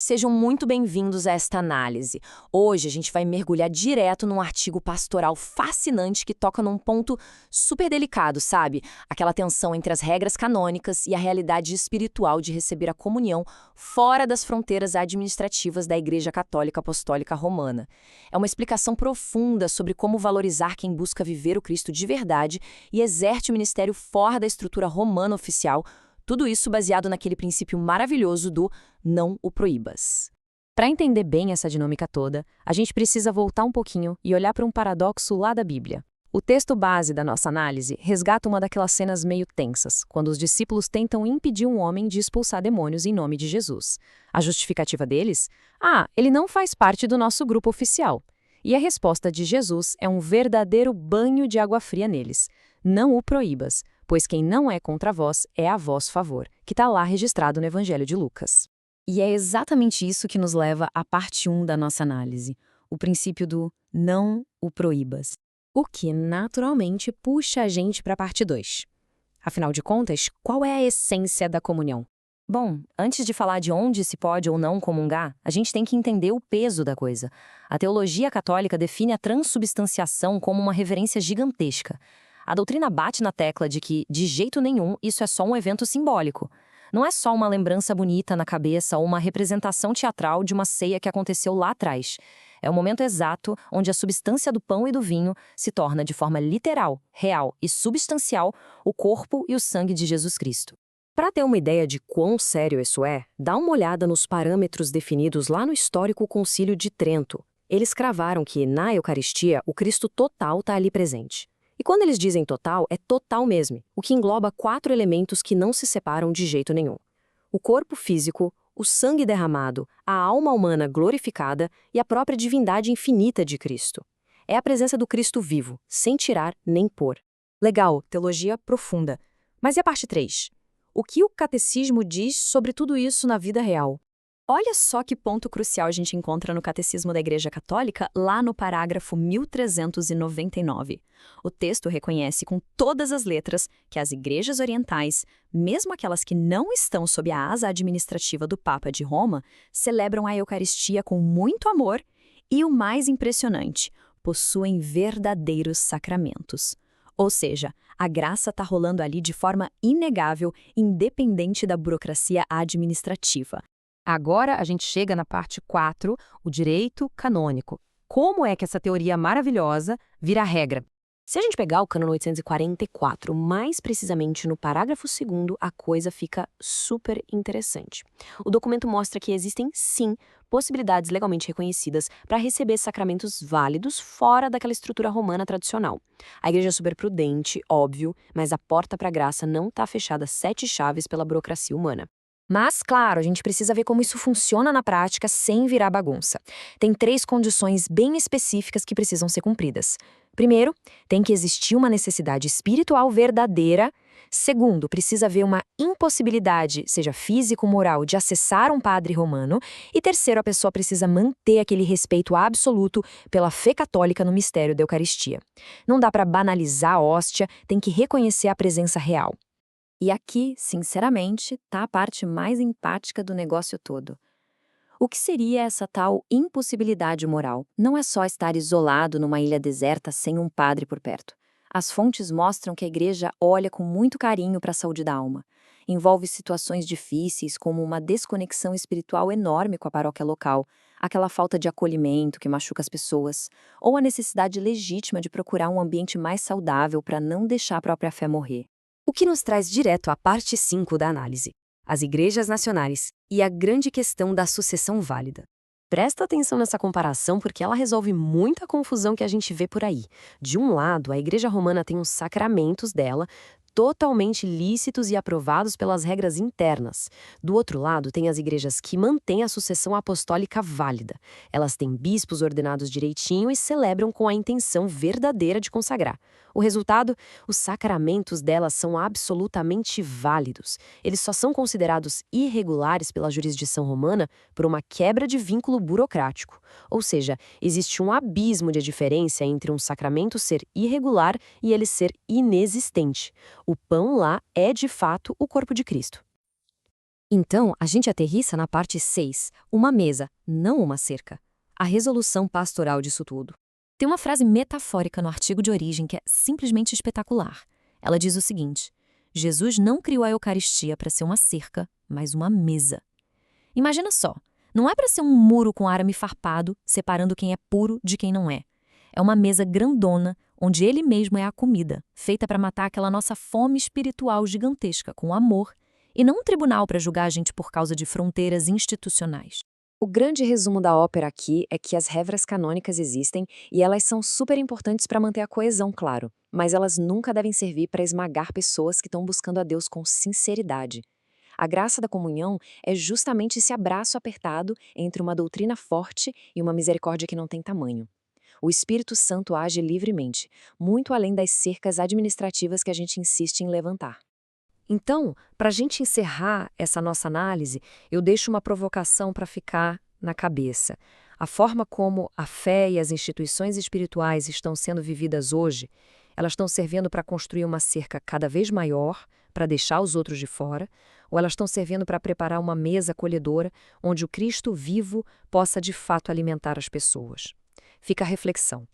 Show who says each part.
Speaker 1: Sejam muito bem-vindos a esta análise. Hoje a gente vai mergulhar direto num artigo pastoral fascinante que toca num ponto super delicado, sabe? Aquela tensão entre as regras canônicas e a realidade espiritual de receber a comunhão fora das fronteiras administrativas da Igreja Católica Apostólica Romana. É uma explicação profunda sobre como valorizar quem busca viver o Cristo de verdade e exerce o ministério fora da estrutura romana oficial. Tudo isso baseado naquele princípio maravilhoso do não o proíbas. Para entender bem essa dinâmica toda, a gente precisa voltar um pouquinho e olhar para um paradoxo lá da Bíblia. O texto base da nossa análise resgata uma daquelas cenas meio tensas, quando os discípulos tentam impedir um homem de expulsar demônios em nome de Jesus. A justificativa deles? Ele não faz parte do nosso grupo oficial. E a resposta de Jesus é um verdadeiro banho de água fria neles. Não o proíbas, pois quem não é contra vós é a vosso favor, que está lá registrado no Evangelho de Lucas. E é exatamente isso que nos leva à parte 1 da nossa análise, o princípio do não o proíbas, o que naturalmente puxa a gente para a parte 2. Afinal de contas, qual é a essência da comunhão? Bom, antes de falar de onde se pode ou não comungar, a gente tem que entender o peso da coisa. A teologia católica define a transubstanciação como uma reverência gigantesca. A doutrina bate na tecla de que, de jeito nenhum, isso é só um evento simbólico. Não é só uma lembrança bonita na cabeça ou uma representação teatral de uma ceia que aconteceu lá atrás. É o momento exato onde a substância do pão e do vinho se torna de forma literal, real e substancial o corpo e o sangue de Jesus Cristo. Para ter uma ideia de quão sério isso é, dá uma olhada nos parâmetros definidos lá no histórico Concílio de Trento. Eles cravaram que, na Eucaristia, o Cristo total está ali presente. E quando eles dizem total, é total mesmo, o que engloba 4 elementos que não se separam de jeito nenhum. O corpo físico, o sangue derramado, a alma humana glorificada e a própria divindade infinita de Cristo. É a presença do Cristo vivo, sem tirar nem pôr. Legal, teologia profunda. Mas e a parte 3? O que o catecismo diz sobre tudo isso na vida real? Olha só que ponto crucial a gente encontra no Catecismo da Igreja Católica, lá no parágrafo 1399. O texto reconhece com todas as letras que as igrejas orientais, mesmo aquelas que não estão sob a asa administrativa do Papa de Roma, celebram a Eucaristia com muito amor e, o mais impressionante, possuem verdadeiros sacramentos. Ou seja, a graça está rolando ali de forma inegável, independente da burocracia administrativa. Agora a gente chega na parte 4, o direito canônico. Como é que essa teoria maravilhosa vira regra? Se a gente pegar o Cânone 844, mais precisamente no parágrafo 2º, a coisa fica super interessante. O documento mostra que existem, sim, possibilidades legalmente reconhecidas para receber sacramentos válidos fora daquela estrutura romana tradicional. A igreja é super prudente, óbvio, mas a porta para a graça não está fechada 7 chaves pela burocracia humana. Mas, claro, a gente precisa ver como isso funciona na prática sem virar bagunça. Tem 3 condições bem específicas que precisam ser cumpridas. Primeiro, tem que existir uma necessidade espiritual verdadeira. Segundo, precisa haver uma impossibilidade, seja física ou moral, de acessar um padre romano. E terceiro, a pessoa precisa manter aquele respeito absoluto pela fé católica no mistério da Eucaristia. Não dá para banalizar a hóstia, tem que reconhecer a presença real. E aqui, sinceramente, está a parte mais empática do negócio todo. O que seria essa tal impossibilidade moral? Não é só estar isolado numa ilha deserta sem um padre por perto. As fontes mostram que a igreja olha com muito carinho para a saúde da alma. Envolve situações difíceis, como uma desconexão espiritual enorme com a paróquia local, aquela falta de acolhimento que machuca as pessoas, ou a necessidade legítima de procurar um ambiente mais saudável para não deixar a própria fé morrer. O que nos traz direto à parte 5 da análise, as igrejas nacionais e a grande questão da sucessão válida. Presta atenção nessa comparação porque ela resolve muita confusão que a gente vê por aí. De um lado, a Igreja Romana tem os sacramentos dela, totalmente lícitos e aprovados pelas regras internas. Do outro lado, tem as igrejas que mantêm a sucessão apostólica válida. Elas têm bispos ordenados direitinho e celebram com a intenção verdadeira de consagrar. O resultado? Os sacramentos delas são absolutamente válidos. Eles só são considerados irregulares pela jurisdição romana por uma quebra de vínculo burocrático. Ou seja, existe um abismo de diferença entre um sacramento ser irregular e ele ser inexistente. O pão lá é, de fato, o corpo de Cristo.
Speaker 2: Então, a gente aterrissa na parte 6, uma mesa, não uma cerca. A resolução pastoral disso tudo.
Speaker 1: Tem uma frase metafórica no artigo de origem que é simplesmente espetacular. Ela diz o seguinte: Jesus não criou a Eucaristia para ser uma cerca, mas uma mesa. Imagina só, não é para ser um muro com arame farpado, separando quem é puro de quem não é. É uma mesa grandona, onde ele mesmo é a comida, feita para matar aquela nossa fome espiritual gigantesca, com amor, e não um tribunal para julgar a gente por causa de fronteiras institucionais.
Speaker 2: O grande resumo da ópera aqui é que as regras canônicas existem e elas são super importantes para manter a coesão, claro, mas elas nunca devem servir para esmagar pessoas que estão buscando a Deus com sinceridade. A graça da comunhão é justamente esse abraço apertado entre uma doutrina forte e uma misericórdia que não tem tamanho. O Espírito Santo age livremente, muito além das cercas administrativas que a gente insiste em levantar. Então, para a gente encerrar essa nossa análise, eu deixo uma provocação para ficar na cabeça. A forma como a fé e as instituições espirituais estão sendo vividas hoje, elas estão servindo para construir uma cerca cada vez maior, para deixar os outros de fora, ou elas estão servindo para preparar uma mesa acolhedora onde o Cristo vivo possa de fato alimentar as pessoas. Fica a reflexão.